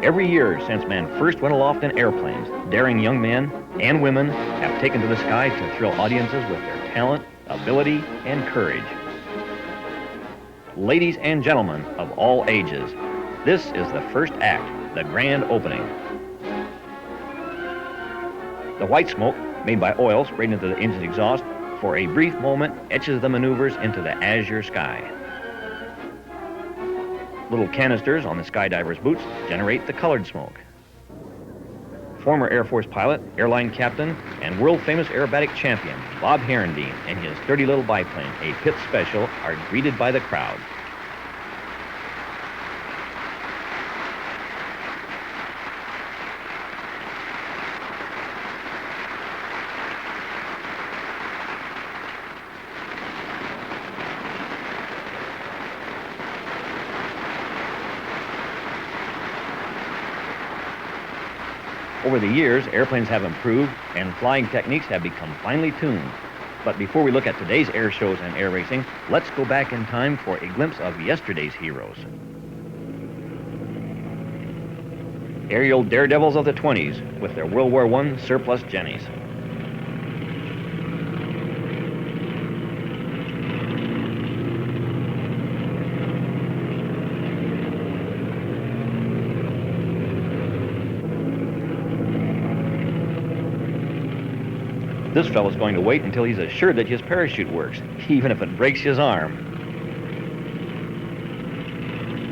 Every year since man first went aloft in airplanes, daring young men and women have taken to the sky to thrill audiences with their talent, ability, and courage. Ladies and gentlemen of all ages, this is the first act, the grand opening. The white smoke, made by oil sprayed into the engine's exhaust, for a brief moment etches the maneuvers into the azure sky. Little canisters on the skydiver's boots generate the colored smoke. Former Air Force pilot, airline captain, and world-famous aerobatic champion Bob Herendeen and his sturdy little biplane, a Pitts Special, are greeted by the crowd. Over the years, airplanes have improved and flying techniques have become finely tuned. But before we look at today's air shows and air racing, let's go back in time for a glimpse of yesterday's heroes. Aerial daredevils of the 20s with their World War I surplus Jennies. This fellow's going to wait until he's assured that his parachute works, even if it breaks his arm.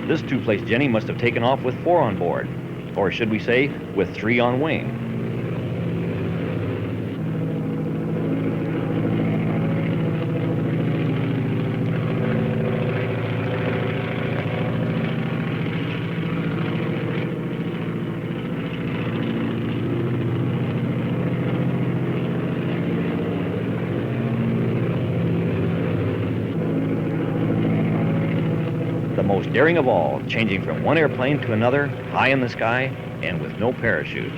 This two-place Jenny must have taken off with 4 on board, or should we say, with 3 on wing. The most daring of all, changing from one airplane to another, high in the sky, and with no parachute.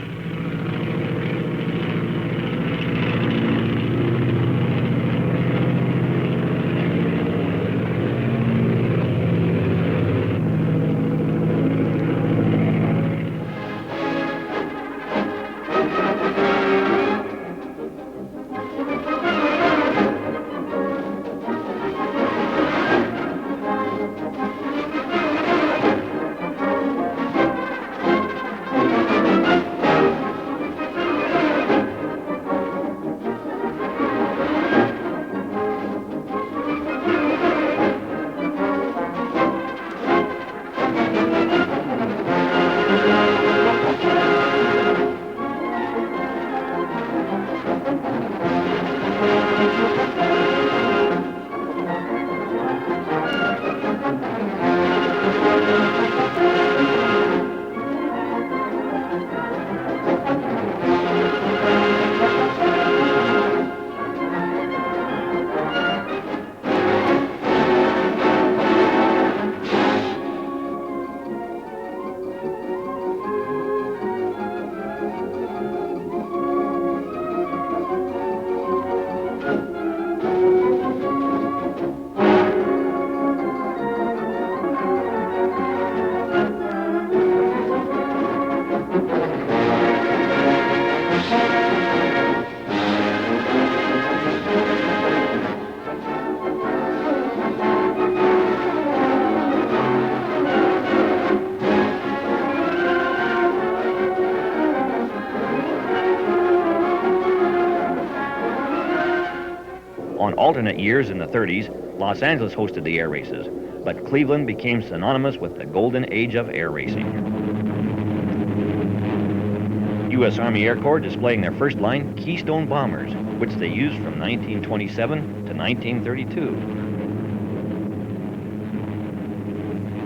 On alternate years in the 30s, Los Angeles hosted the air races, but Cleveland became synonymous with the golden age of air racing. U.S. Army Air Corps displaying their first line Keystone bombers, which they used from 1927 to 1932.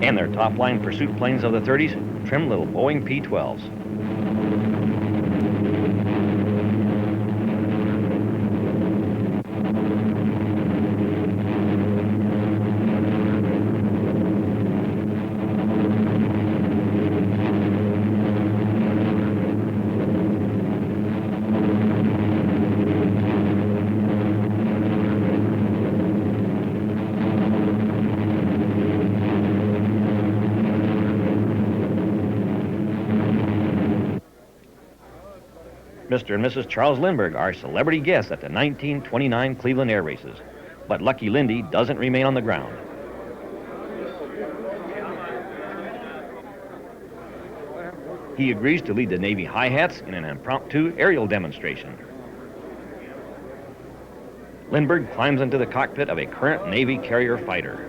And their top-line pursuit planes of the 30s, trim little Boeing P-12s. Mr. and Mrs. Charles Lindbergh are celebrity guests at the 1929 Cleveland Air Races. But Lucky Lindy doesn't remain on the ground. He agrees to lead the Navy Hi-Hats in an impromptu aerial demonstration. Lindbergh climbs into the cockpit of a current Navy carrier fighter.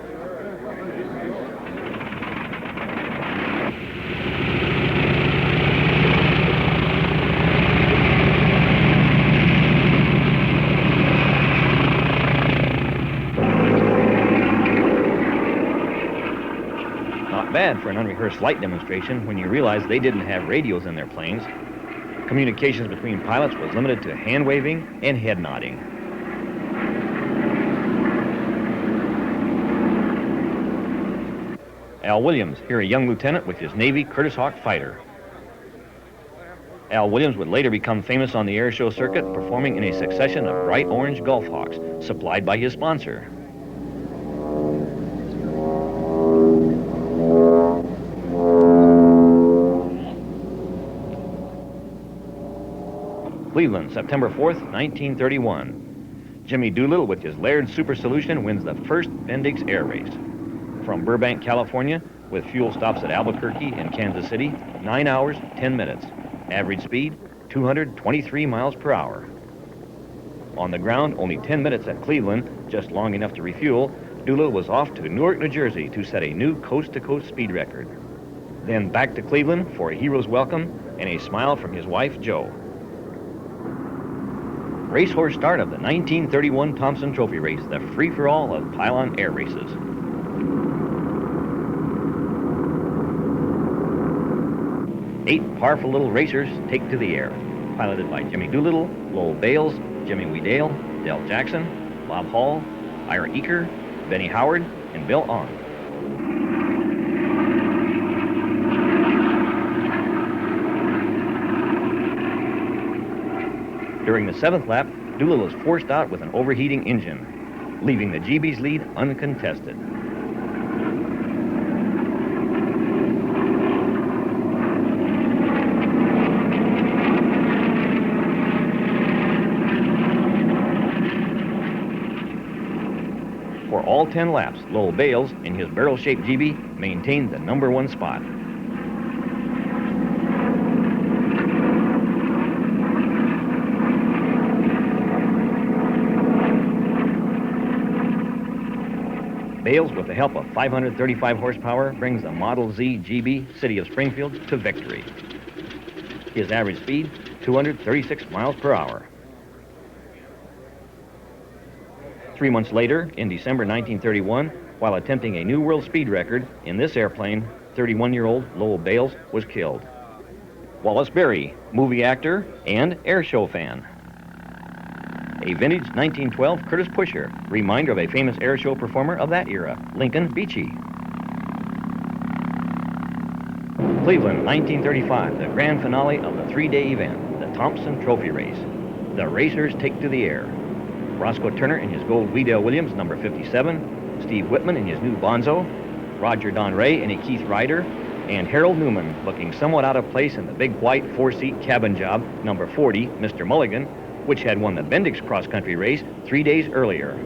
Not bad for an unrehearsed flight demonstration when you realize they didn't have radios in their planes. Communications between pilots was limited to hand waving and head nodding. Al Williams, here a young lieutenant with his Navy Curtiss Hawk fighter. Al Williams would later become famous on the air show circuit, performing in a succession of bright orange Gulf Hawks supplied by his sponsor. Cleveland, September 4th, 1931. Jimmy Doolittle with his Laird Super Solution wins the first Bendix Air Race. From Burbank, California, with fuel stops at Albuquerque and Kansas City, 9 hours, 10 minutes. Average speed, 223 miles per hour. On the ground, only 10 minutes at Cleveland, just long enough to refuel, Doolittle was off to Newark, New Jersey to set a new coast-to-coast speed record. Then back to Cleveland for a hero's welcome and a smile from his wife, Jo. Racehorse start of the 1931 Thompson Trophy Race, the free-for-all of pylon air races. Eight powerful little racers take to the air, piloted by Jimmy Doolittle, Lowell Bales, Jimmy Weedale, Del Jackson, Bob Hall, Ira Eaker, Benny Howard, and Bill Ong. During the seventh lap, Doolittle was forced out with an overheating engine, leaving the GB's lead uncontested. For all 10 laps, Lowell Bales, in his barrel-shaped GB, maintained the #1 spot. Bales, with the help of 535 horsepower, brings the Model Z GB City of Springfield to victory. His average speed, 236 miles per hour. 3 months later, in December 1931, while attempting a new world speed record in this airplane, 31-year-old Lowell Bales was killed. Wallace Berry, movie actor and air show fan. A vintage 1912 Curtiss Pusher, reminder of a famous air show performer of that era, Lincoln Beechey. Cleveland, 1935, the grand finale of the 3-day event, the Thompson Trophy Race. The racers take to the air. Roscoe Turner in his gold Weedale Williams, number 57, Steve Whitman in his new Bonzo, Roger Don Ray in a Keith Ryder, and Harold Newman looking somewhat out of place in the big white 4-seat cabin job, number 40, Mr. Mulligan, which had won the Bendix cross-country race 3 days earlier.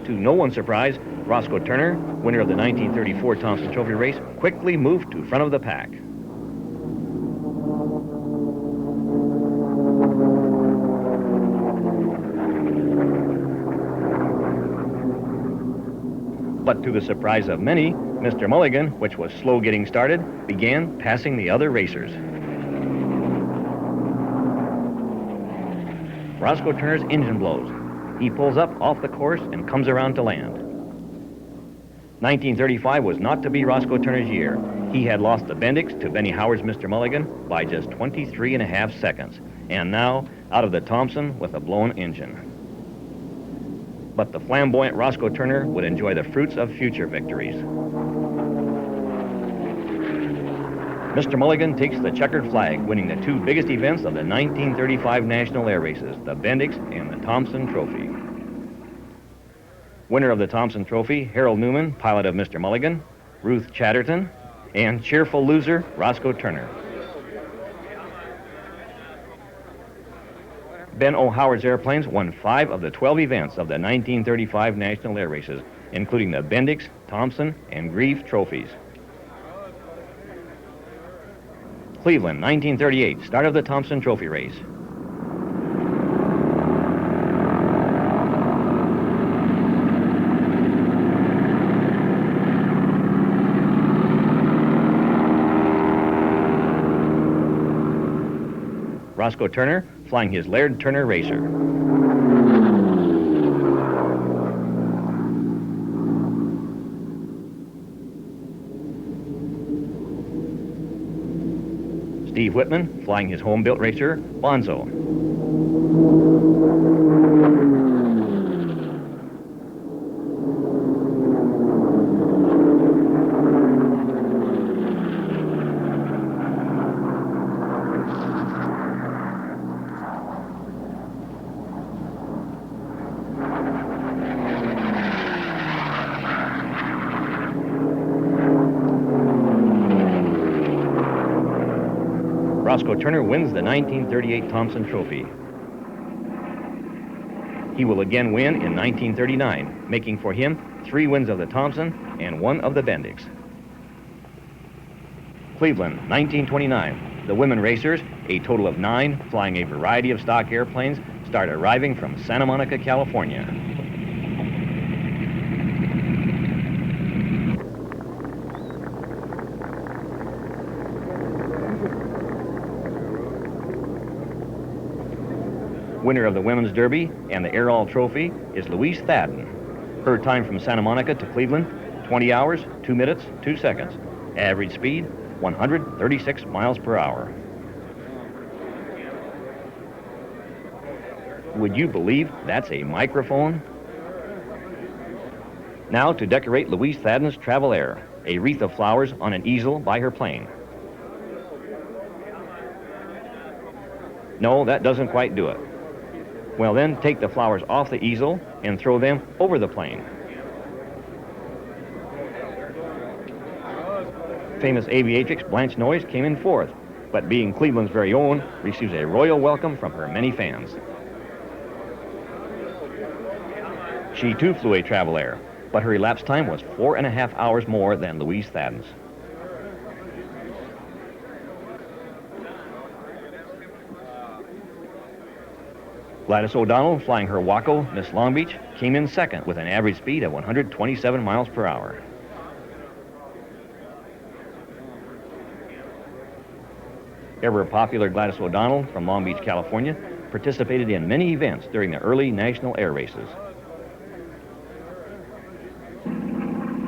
To no one's surprise, Roscoe Turner, winner of the 1934 Thompson Trophy race, quickly moved to front of the pack. But to the surprise of many, Mr. Mulligan, which was slow getting started, began passing the other racers. Roscoe Turner's engine blows. He pulls up off the course and comes around to land. 1935 was not to be Roscoe Turner's year. He had lost the Bendix to Benny Howard's Mr. Mulligan by just 23.5 seconds, and now out of the Thompson with a blown engine. But the flamboyant Roscoe Turner would enjoy the fruits of future victories. Mr. Mulligan takes the checkered flag, winning the two biggest events of the 1935 National Air Races, the Bendix and the Thompson Trophy. Winner of the Thompson Trophy, Harold Newman, pilot of Mr. Mulligan. Ruth Chatterton, and cheerful loser Roscoe Turner. Ben O'Howard's airplanes won 5 of the 12 events of the 1935 National Air Races, including the Bendix, Thompson, and Grieve trophies. Cleveland, 1938, start of the Thompson Trophy race. Roscoe Turner flying his Laird Turner Racer. Steve Whitman flying his home-built racer, Bonzo. Roscoe Turner wins the 1938 Thompson Trophy. He will again win in 1939, making for him 3 wins of the Thompson and 1 of the Bendix. Cleveland, 1929. The women racers, a total of 9, flying a variety of stock airplanes, start arriving from Santa Monica, California. Winner of the Women's Derby and the Air All Trophy is Louise Thadden. Her time from Santa Monica to Cleveland, 20 hours, 2 minutes, 2 seconds. Average speed, 136 miles per hour. Would you believe that's a microphone? Now to decorate Louise Thadden's Travel Air, a wreath of flowers on an easel by her plane. No, that doesn't quite do it. Well, then take the flowers off the easel and throw them over the plane. Famous aviatrix Blanche Noyes came in 4th, but being Cleveland's very own, receives a royal welcome from her many fans. She too flew a Travel Air, but her elapsed time was 4.5 hours more than Louise Thadden's. Gladys O'Donnell, flying her Waco Miss Long Beach, came in 2nd with an average speed of 127 miles per hour. Ever popular Gladys O'Donnell from Long Beach, California, participated in many events during the early national air races.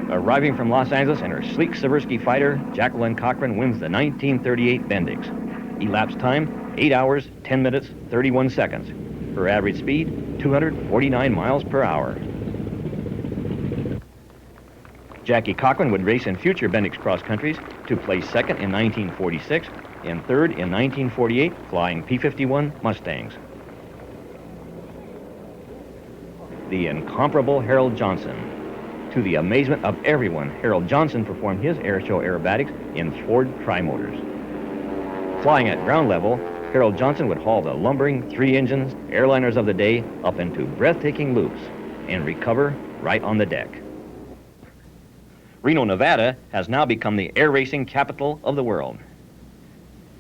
Arriving from Los Angeles in her sleek Seversky fighter, Jacqueline Cochran wins the 1938 Bendix. Elapsed time, 8 hours, 10 minutes, 31 seconds. Her average speed, 249 miles per hour. Jackie Cochran would race in future Bendix cross countries to place 2nd in 1946 and 3rd in 1948, flying P-51 Mustangs. The incomparable Harold Johnson. To the amazement of everyone, Harold Johnson performed his airshow aerobatics in Ford trimotors. Flying at ground level, Harold Johnson would haul the lumbering 3-engine airliners of the day up into breathtaking loops and recover right on the deck. Reno, Nevada has now become the air racing capital of the world.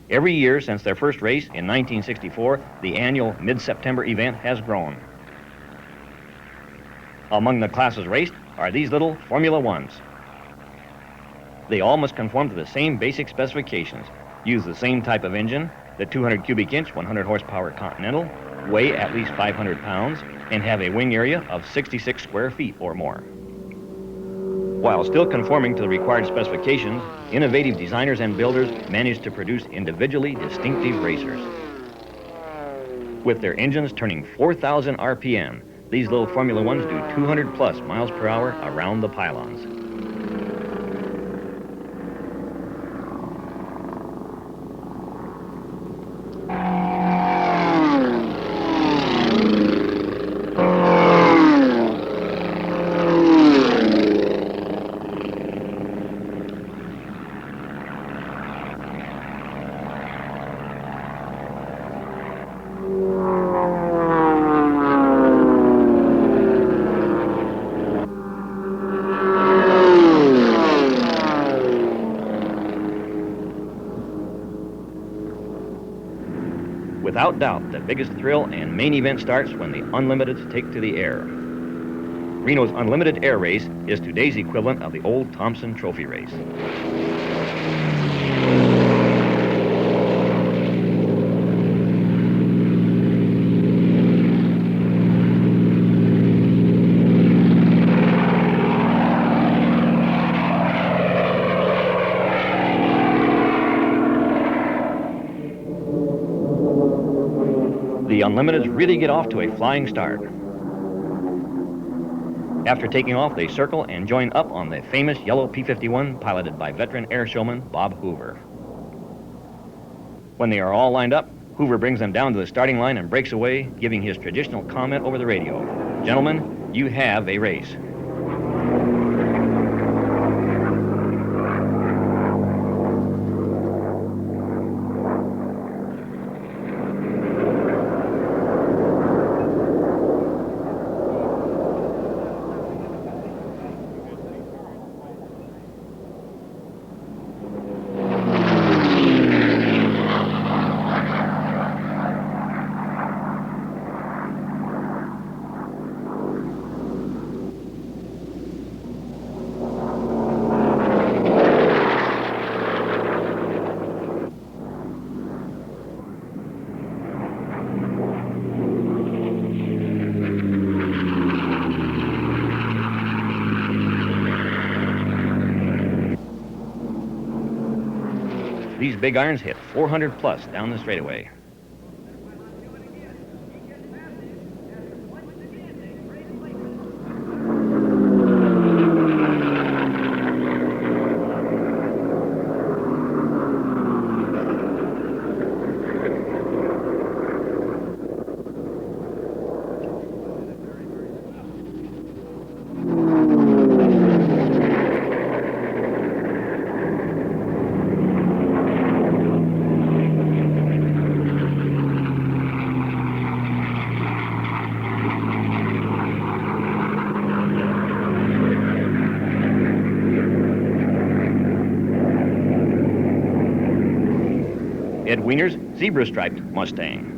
Every year since their first race in 1964, the annual mid-September event has grown. Among the classes raced are these little Formula Ones. They all must conform to the same basic specifications, use the same type of engine, the 200 cubic inch, 100 horsepower Continental, weigh at least 500 pounds, and have a wing area of 66 square feet or more. While still conforming to the required specifications, innovative designers and builders managed to produce individually distinctive racers. With their engines turning 4,000 RPM, these little Formula Ones do 200 plus miles per hour around the pylons. Without doubt, the biggest thrill and main event starts when the Unlimiteds take to the air. Reno's Unlimited Air Race is today's equivalent of the old Thompson Trophy Race. The Unlimiteds really get off to a flying start. After taking off, they circle and join up on the famous yellow P-51 piloted by veteran air showman Bob Hoover. When they are all lined up, Hoover brings them down to the starting line and breaks away, giving his traditional comment over the radio. Gentlemen, you have a race. These big irons hit 400 plus down the straightaway. Ed Wiener's zebra-striped Mustang.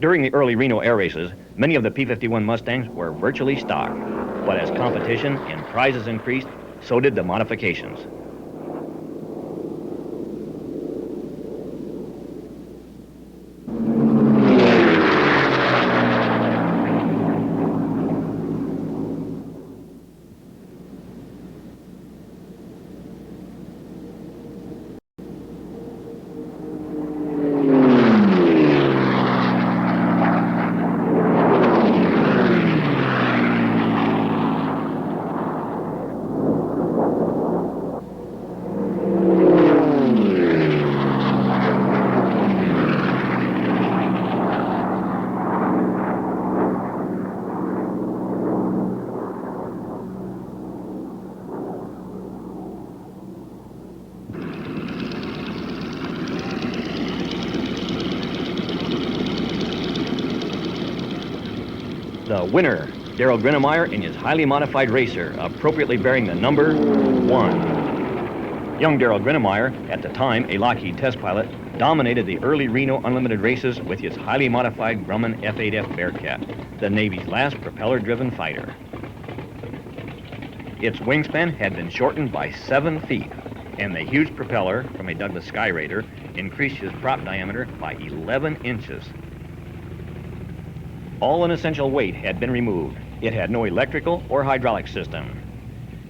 During the early Reno air races, many of the P-51 Mustangs were virtually stock. But as competition and prizes increased, so did the modifications. The winner, Darrell Grünemeyer in his highly modified racer, appropriately bearing the number 1. Young Darrell Grünemeyer, at the time a Lockheed test pilot, dominated the early Reno Unlimited races with his highly modified Grumman F-8F Bearcat, the Navy's last propeller-driven fighter. Its wingspan had been shortened by 7 feet, and the huge propeller from a Douglas Sky Raider increased his prop diameter by 11 inches. All unessential weight had been removed. It had no electrical or hydraulic system.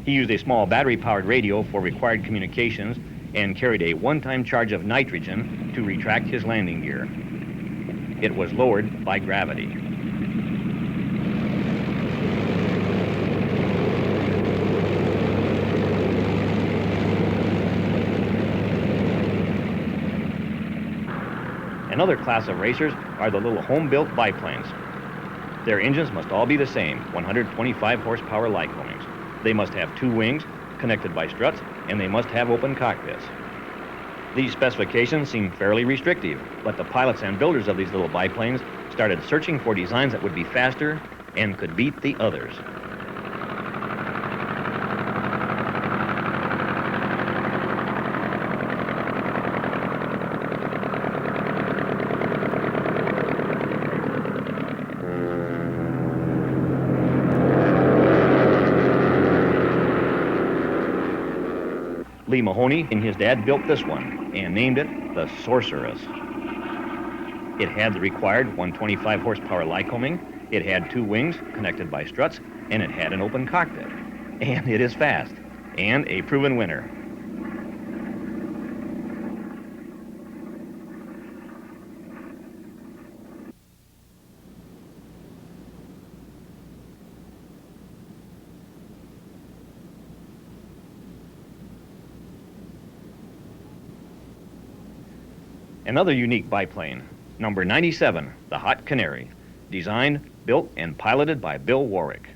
He used a small battery-powered radio for required communications and carried a one-time charge of nitrogen to retract his landing gear. It was lowered by gravity. Another class of racers are the little home-built biplanes. Their engines must all be the same, 125 horsepower Lycomings. They must have 2 wings connected by struts, and they must have open cockpits. These specifications seem fairly restrictive, but the pilots and builders of these little biplanes started searching for designs that would be faster and could beat the others. Lee Mahoney and his dad built this one and named it the Sorceress. It had the required 125 horsepower Lycoming, it had 2 wings connected by struts, and it had an open cockpit. And it is fast, and a proven winner. Another unique biplane, number 97, the Hot Canary, designed, built, and piloted by Bill Warwick.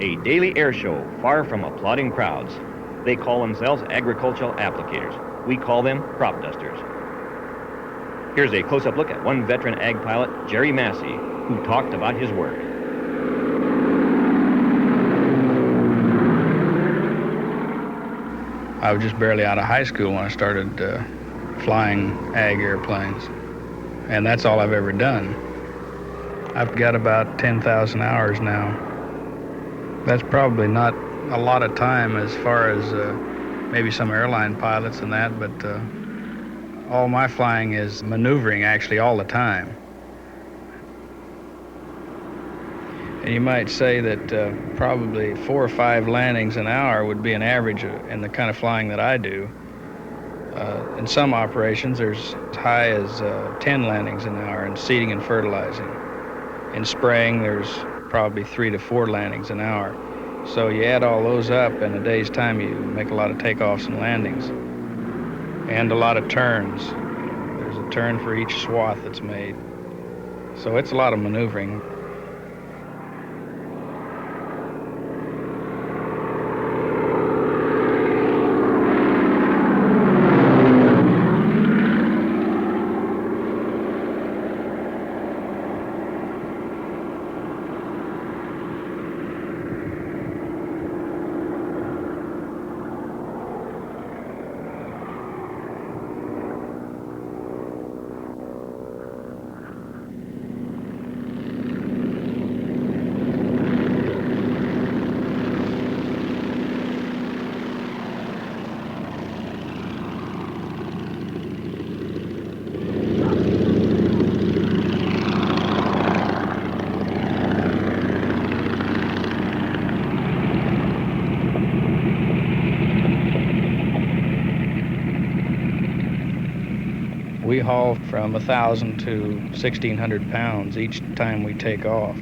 A daily air show far from applauding crowds. They call themselves agricultural applicators. We call them crop dusters. Here's a close-up look at one veteran ag pilot, Jerry Massey, who talked about his work. I was just barely out of high school when I started flying ag airplanes, and that's all I've ever done. I've got about 10,000 hours now. That's probably not a lot of time as far as maybe some airline pilots and that, but all my flying is maneuvering actually all the time. And you might say that probably 4 or 5 landings an hour would be an average in the kind of flying that I do. In some operations, there's as high as 10 landings an hour in seeding and fertilizing. In spraying, there's probably 3 to 4 landings an hour. So you add all those up, in a day's time you make a lot of takeoffs and landings. And a lot of turns. There's a turn for each swath that's made. So it's a lot of maneuvering. We haul from 1,000 to 1,600 pounds each time we take off.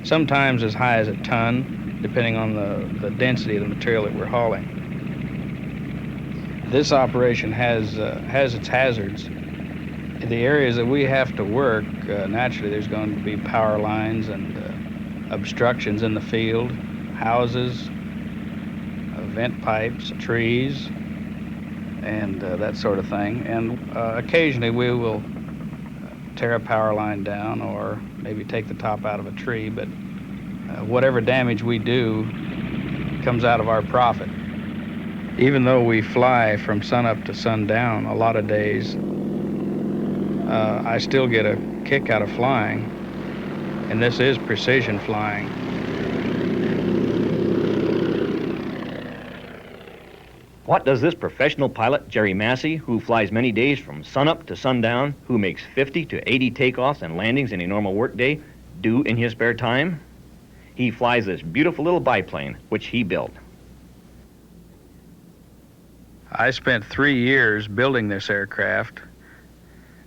Sometimes as high as a ton, depending on the density of the material that we're hauling. This operation has its hazards. In the areas that we have to work, naturally there's going to be power lines and obstructions in the field, houses, vent pipes, trees, and that sort of thing. And occasionally we will tear a power line down or maybe take the top out of a tree, but whatever damage we do comes out of our profit. Even though we fly from sunup to sundown a lot of days, I still get a kick out of flying, and this is precision flying. What does this professional pilot, Jerry Massey, who flies many days from sunup to sundown, who makes 50 to 80 takeoffs and landings in a normal workday, do in his spare time? He flies this beautiful little biplane, which he built. I spent 3 years building this aircraft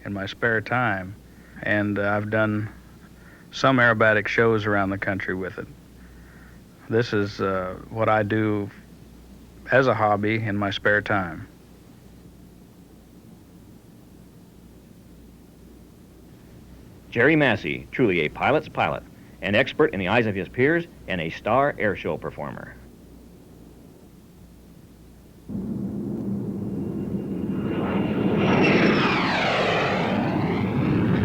in my spare time, and I've done some aerobatic shows around the country with it. This is what I do as a hobby in my spare time. Jerry Massey, truly a pilot's pilot, an expert in the eyes of his peers, and a star air show performer.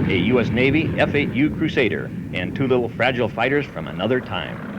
A U.S. Navy F-8U Crusader and two little fragile fighters from another time.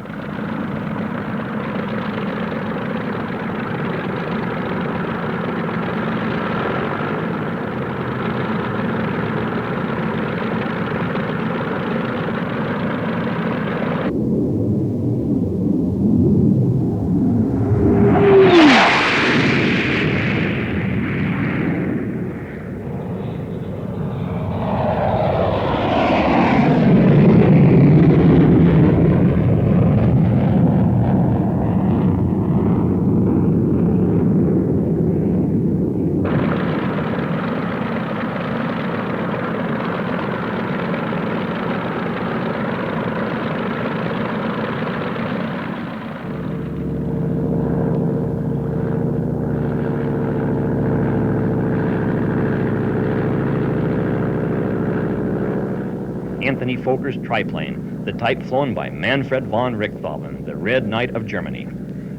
Anthony Foker's triplane, the type flown by Manfred von Richthofen, the Red Knight of Germany,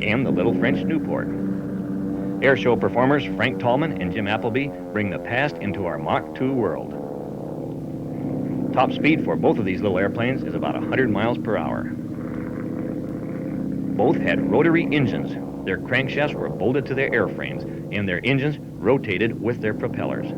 and the little French Newport. Airshow performers Frank Tallman and Jim Appleby bring the past into our Mach 2 world. Top speed for both of these little airplanes is about 100 miles per hour. Both had rotary engines. Their crankshafts were bolted to their airframes, and their engines rotated with their propellers.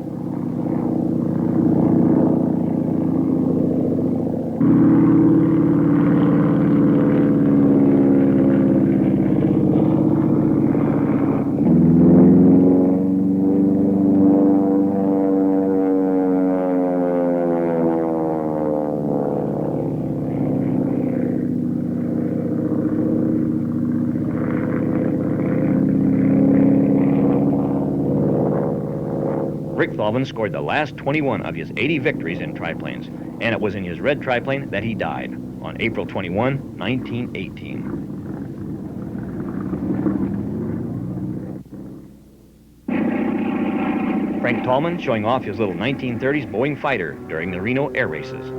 Richthofen scored the last 21 of his 80 victories in triplanes, and it was in his red triplane that he died on April 21, 1918. Frank Tallman showing off his little 1930s Boeing fighter during the Reno air races.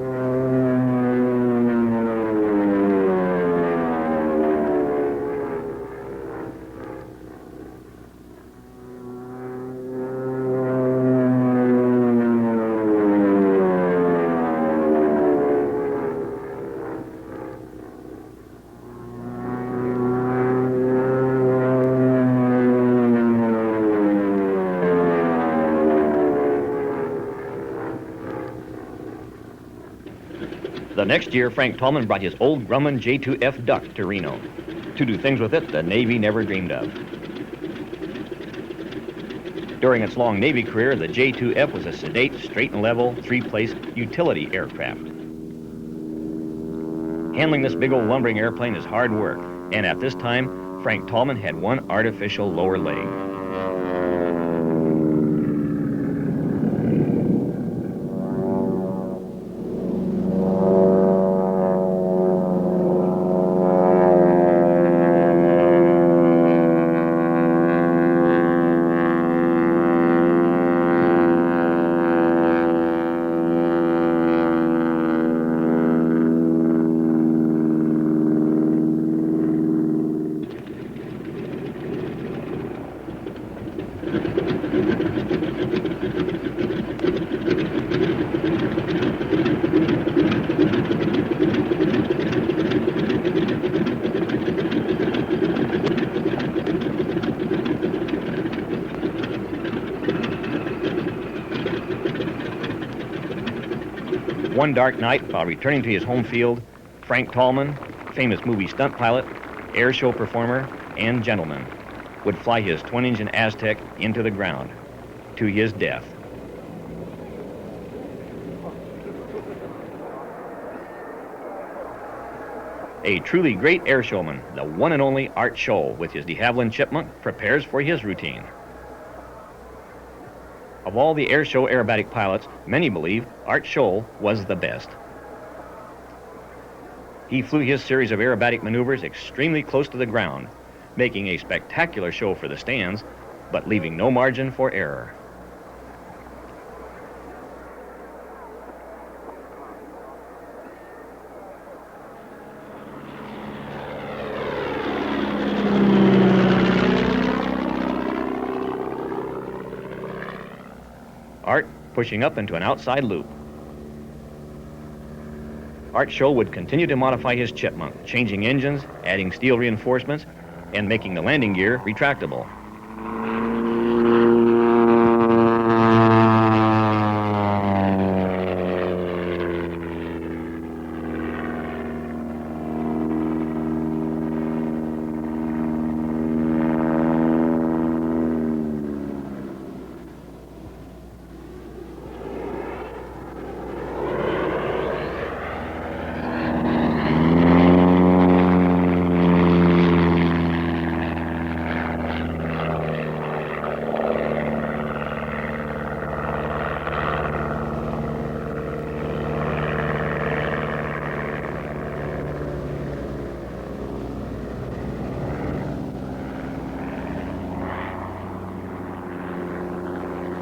The next year, Frank Tallman brought his old Grumman J2F Duck to Reno to do things with it the Navy never dreamed of. During its long Navy career, the J2F was a sedate, straight and level, three-place utility aircraft. Handling this big old lumbering airplane is hard work, and at this time, Frank Tallman had one artificial lower leg. One dark night, while returning to his home field, Frank Tallman, famous movie stunt pilot, air show performer, and gentleman, would fly his twin-engine Aztec into the ground, to his death. A truly great air showman, the one and only Art Scholl, with his de Havilland Chipmunk, prepares for his routine. Of all the air show aerobatic pilots, many believe Art Scholl was the best. He flew his series of aerobatic maneuvers extremely close to the ground, making a spectacular show for the stands, but leaving no margin for error. Art pushing up into an outside loop. Art Scholl would continue to modify his Chipmunk, changing engines, adding steel reinforcements, and making the landing gear retractable.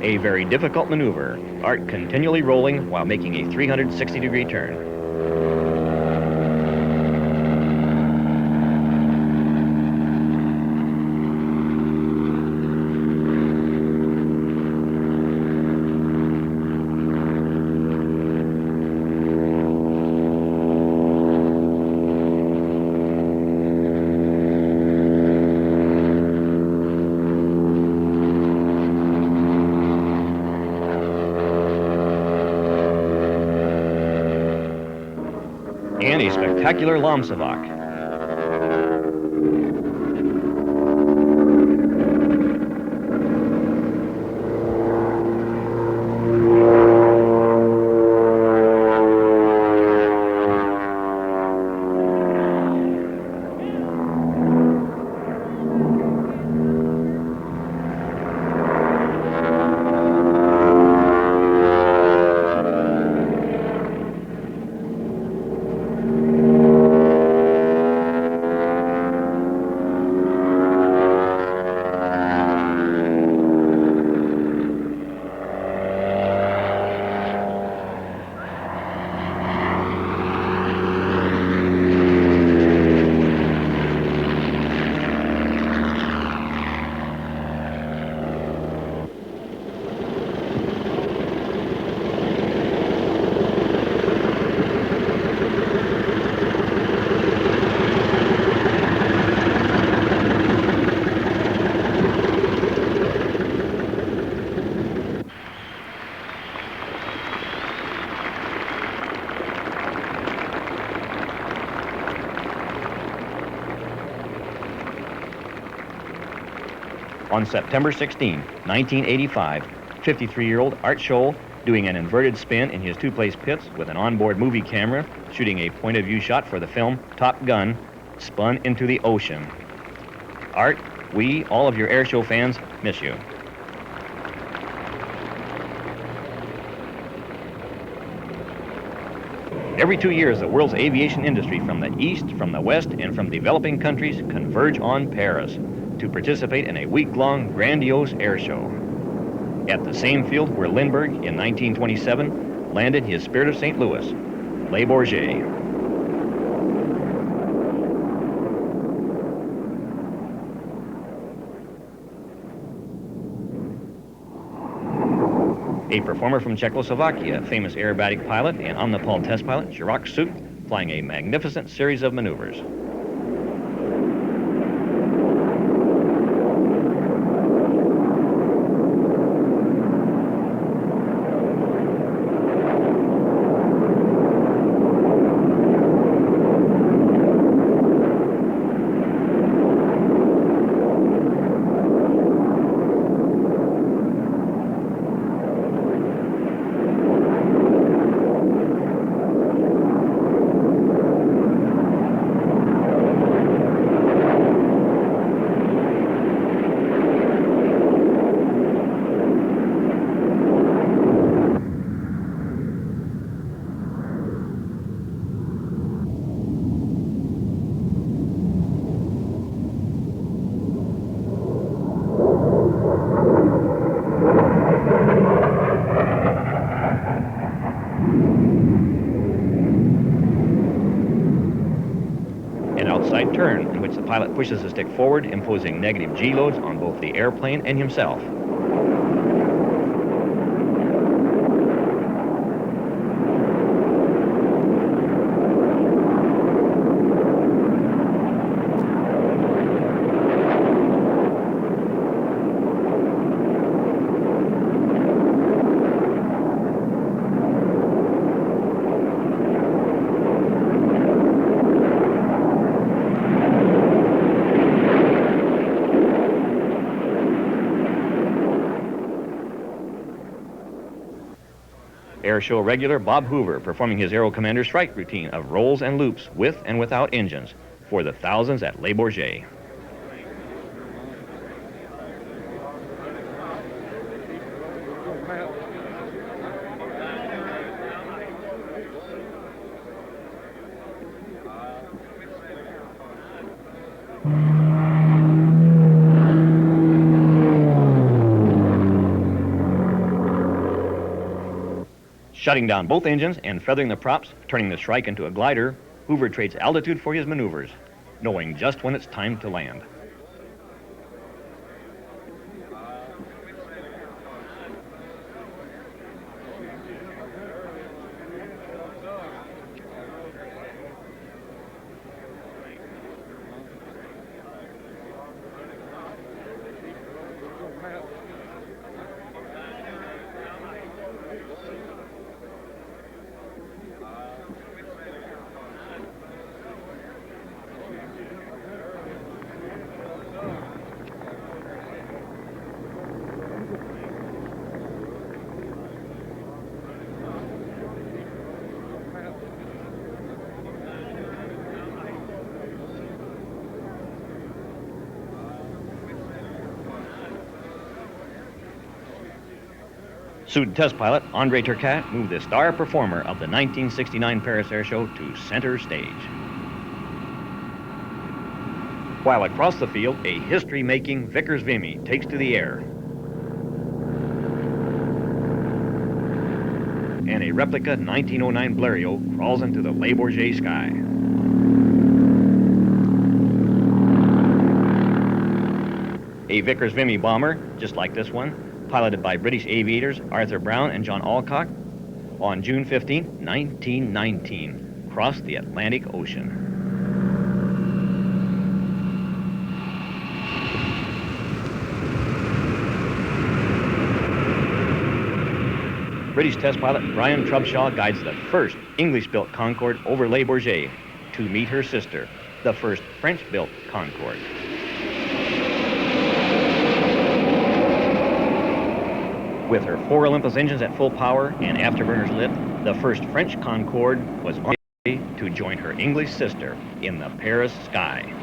A very difficult maneuver, Art continually rolling while making a 360-degree turn. And a spectacular Lomsevak. On September 16, 1985, 53-year-old Art Scholl, doing an inverted spin in his two-place pits with an onboard movie camera, shooting a point-of-view shot for the film Top Gun, spun into the ocean. Art, we, all of your airshow fans, miss you. Every 2 years, the world's aviation industry from the east, from the west, and from developing countries converge on Paris to participate in a week-long grandiose air show. At the same field where Lindbergh, in 1927, landed his Spirit of St. Louis, Le Bourget. A performer from Czechoslovakia, famous aerobatic pilot and Omnipol test pilot, Jurek Suk, flying a magnificent series of maneuvers. in which the pilot pushes the stick forward, imposing negative G loads on both the airplane and himself. Air show regular Bob Hoover performing his Aero Commander strike routine of rolls and loops with and without engines for the thousands at Le Bourget. Shutting down both engines and feathering the props, turning the Shrike into a glider, Hoover trades altitude for his maneuvers, knowing just when it's time to land. Suited test pilot Andre Turcat moved the star performer of the 1969 Paris Air Show to center stage. While across the field, a history-making Vickers Vimy takes to the air. And a replica 1909 Blériot crawls into the Le Bourget sky. A Vickers Vimy bomber, just like this one, piloted by British aviators Arthur Brown and John Alcock, on June 15, 1919, crossed the Atlantic Ocean. British test pilot Brian Trubshaw guides the first English-built Concorde over Le Bourget to meet her sister, the first French-built Concorde. With her 4 Olympus engines at full power and afterburners lit, the first French Concorde was on her way to join her English sister in the Paris sky.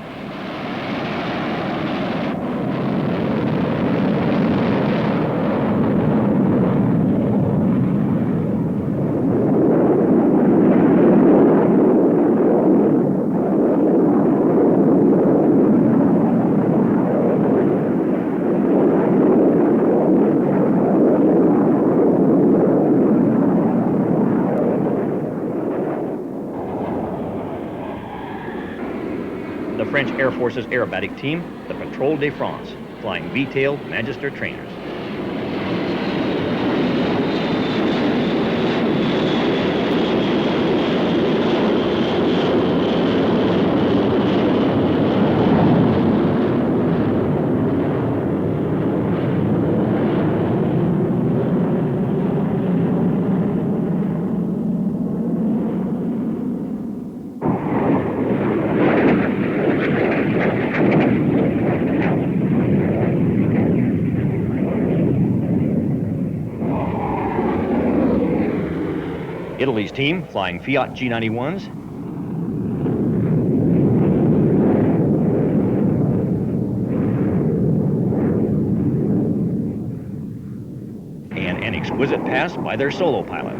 The French Air Force's aerobatic team, the Patrol de France, flying V-tail Magister trainers. Italy's team flying Fiat G91s. And an exquisite pass by their solo pilot.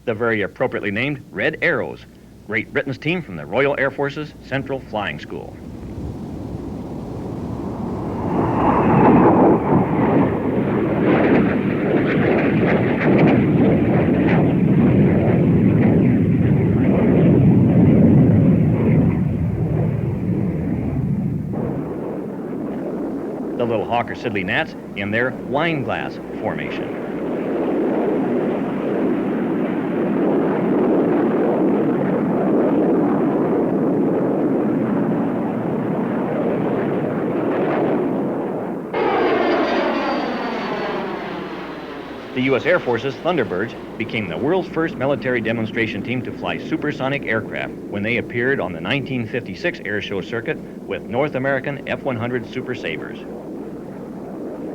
The very appropriately named Red Arrows, Great Britain's team from the Royal Air Force's Central Flying School. little Hawker Siddeley gnats in their wine glass formation. The U.S. Air Force's Thunderbirds became the world's first military demonstration team to fly supersonic aircraft when they appeared on the 1956 air show circuit with North American F-100 Super Sabres.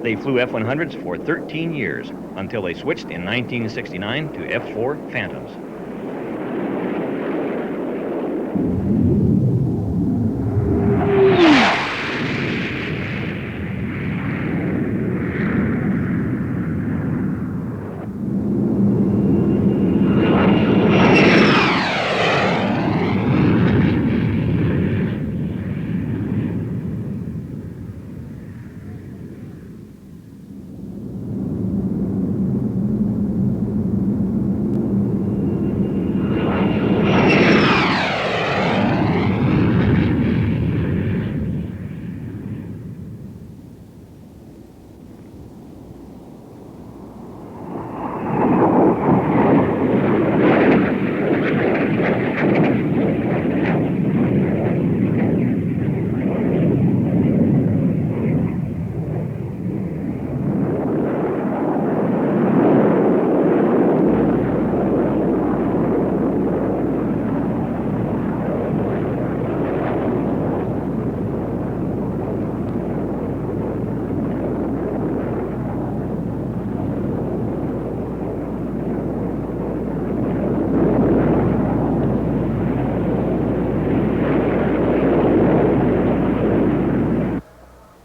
They flew F-100s for 13 years until they switched in 1969 to F-4 Phantoms.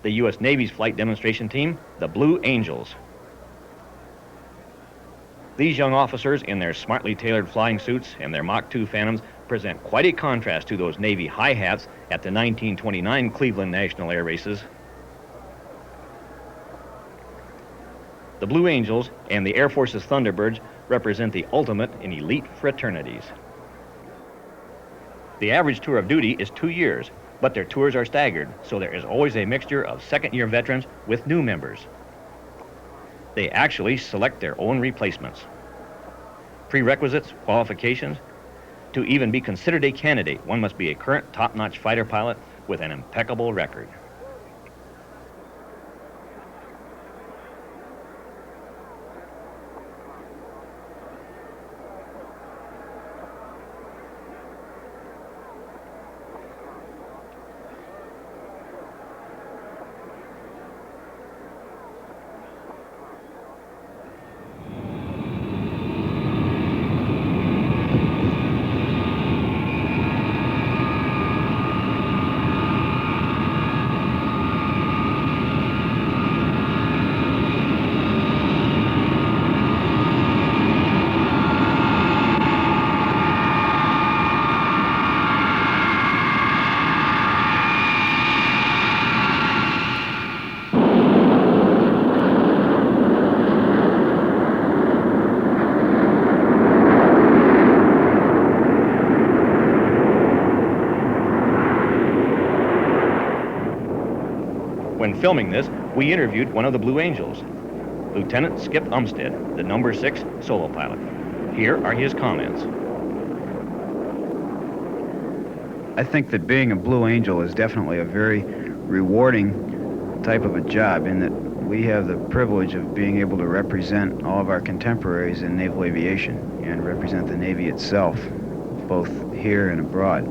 The U.S. Navy's flight demonstration team, the Blue Angels. These young officers in their smartly tailored flying suits and their Mach 2 Phantoms present quite a contrast to those Navy high hats at the 1929 Cleveland National Air Races. The Blue Angels and the Air Force's Thunderbirds represent the ultimate in elite fraternities. The average tour of duty is 2 years, but their tours are staggered, so there is always a mixture of second-year veterans with new members. They actually select their own replacements. Prerequisites, qualifications. To even be considered a candidate, one must be a current top-notch fighter pilot with an impeccable record. When filming this, we interviewed one of the Blue Angels, Lieutenant Skip Umstead, the number 6 solo pilot. Here are his comments. I think that being a Blue Angel is definitely a very rewarding type of a job in that we have the privilege of being able to represent all of our contemporaries in naval aviation and represent the Navy itself, both here and abroad.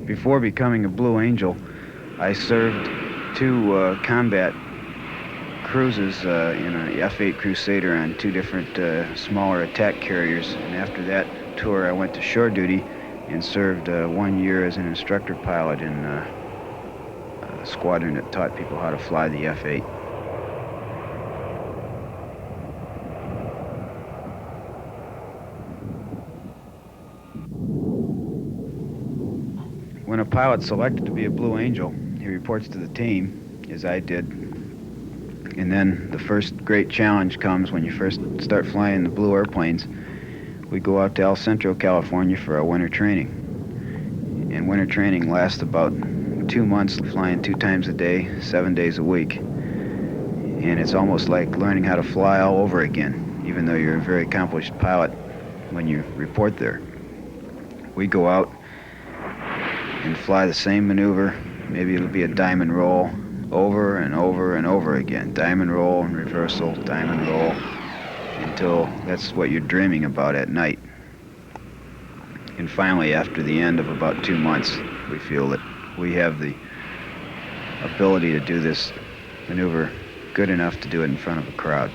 Before becoming a Blue Angel, I served 2 combat cruises in an F-8 Crusader on 2 different smaller attack carriers. And after that tour, I went to shore duty and served 1 year as an instructor pilot in a squadron that taught people how to fly the F-8. When a pilot's selected to be a Blue Angel, he reports to the team, as I did. And then the first great challenge comes when you first start flying the Blue airplanes. We go out to El Centro, California for our winter training. And winter training lasts about 2 months, flying 2 times a day, 7 days a week. And it's almost like learning how to fly all over again, even though you're a very accomplished pilot when you report there. We go out and fly the same maneuver. Maybe it'll be a diamond roll over and over and over again. Diamond roll and reversal, diamond roll, until that's what you're dreaming about at night. And finally, after the end of about 2 months, we feel that we have the ability to do this maneuver good enough to do it in front of a crowd.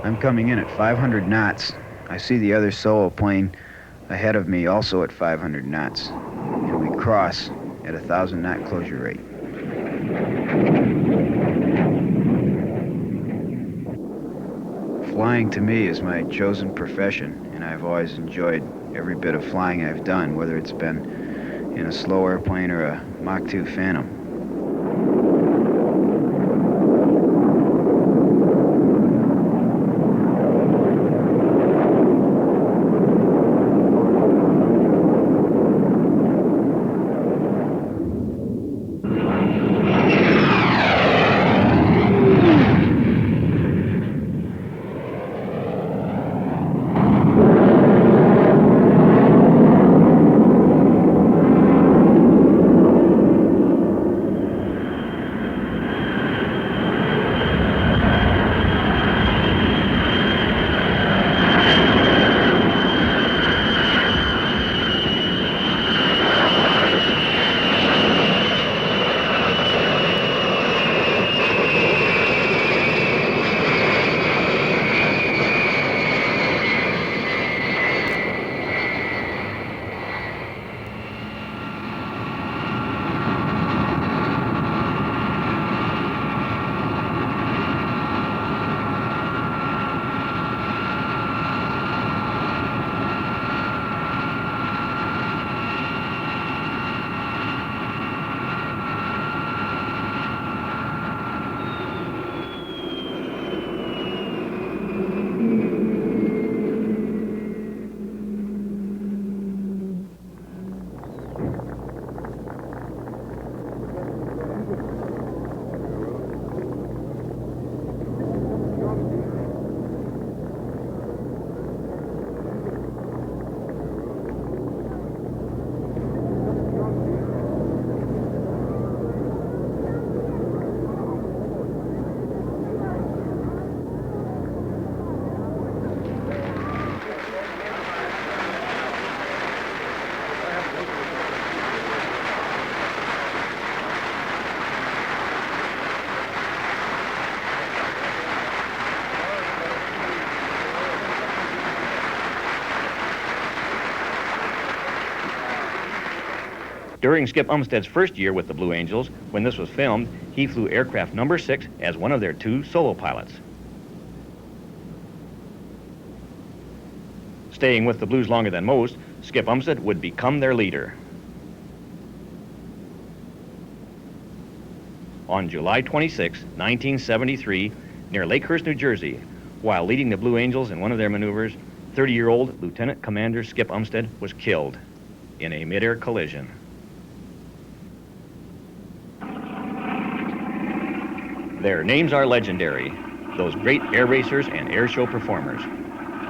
I'm coming in at 500 knots. I see the other solo plane ahead of me also at 500 knots. And we cross at a 1,000 knot closure rate. Flying to me is my chosen profession, and I've always enjoyed every bit of flying I've done, whether it's been in a slow airplane or a Mach 2 Phantom. During Skip Umstead's first year with the Blue Angels, when this was filmed, he flew aircraft number 6 as one of their 2 solo pilots. Staying with the Blues longer than most, Skip Umstead would become their leader. On July 26, 1973, near Lakehurst, New Jersey, while leading the Blue Angels in one of their maneuvers, 30-year-old Lieutenant Commander Skip Umstead was killed in a mid-air collision. Their names are legendary, those great air racers and air show performers.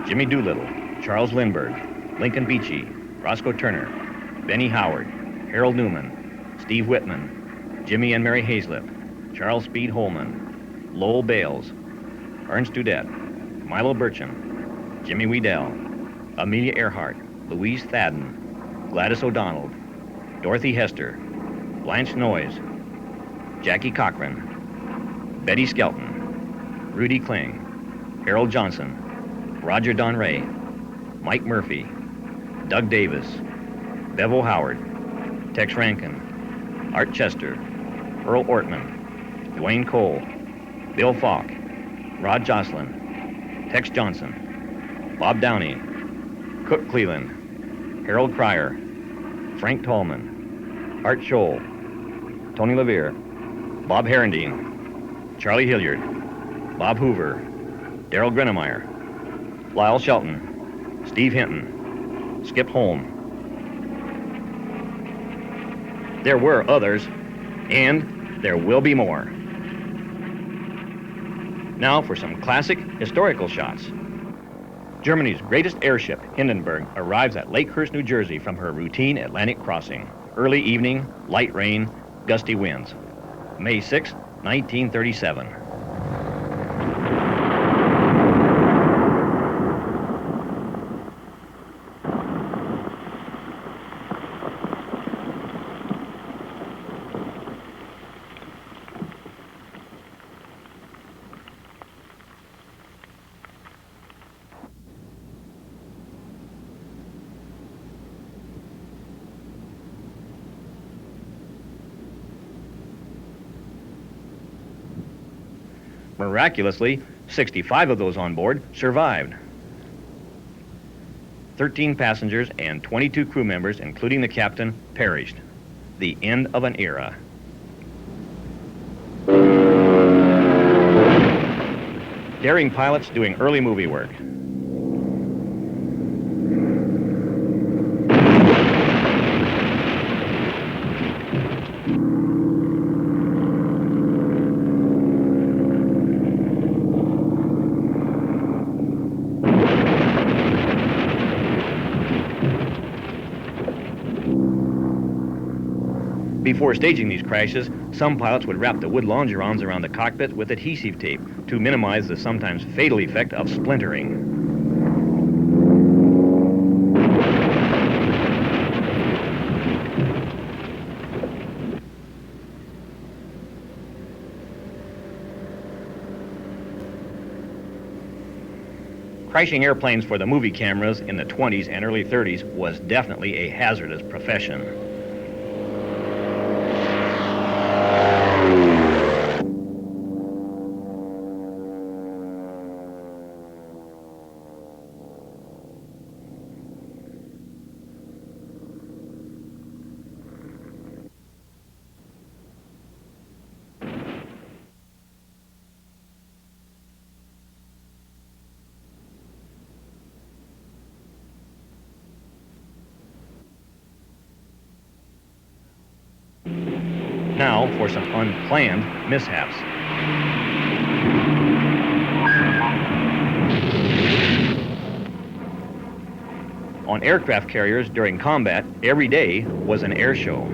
Jimmy Doolittle, Charles Lindbergh, Lincoln Beechey, Roscoe Turner, Benny Howard, Harold Newman, Steve Whitman, Jimmy and Mary Hazlip, Charles Speed Holman, Lowell Bales, Ernst Dudette, Milo Burcham, Jimmy Weedell, Amelia Earhart, Louise Thadden, Gladys O'Donnell, Dorothy Hester, Blanche Noyes, Jackie Cochran, Betty Skelton, Rudy Kling, Harold Johnson, Roger Don Ray, Mike Murphy, Doug Davis, Bevo Howard, Tex Rankin, Art Chester, Earl Ortman, Dwayne Cole, Bill Falk, Rod Jocelyn, Tex Johnson, Bob Downey, Cook Cleland, Harold Cryer, Frank Tallman, Art Scholl, Tony Levere, Bob Herendeen, Charlie Hilliard, Bob Hoover, Darrell Grenemeyer, Lyle Shelton, Steve Hinton, Skip Holm. There were others, and there will be more. Now for some classic historical shots. Germany's greatest airship, Hindenburg, arrives at Lakehurst, New Jersey from her routine Atlantic crossing. Early evening, light rain, gusty winds. May 6, 1937. Miraculously, 65 of those on board survived. 13 passengers and 22 crew members, including the captain, perished. The end of an era. Daring pilots doing early movie work. Before staging these crashes, some pilots would wrap the wood longerons around the cockpit with adhesive tape to minimize the sometimes fatal effect of splintering. Crashing airplanes for the movie cameras in the 20s and early 30s was definitely a hazardous profession. Now for some unplanned mishaps. On aircraft carriers during combat, every day was an air show.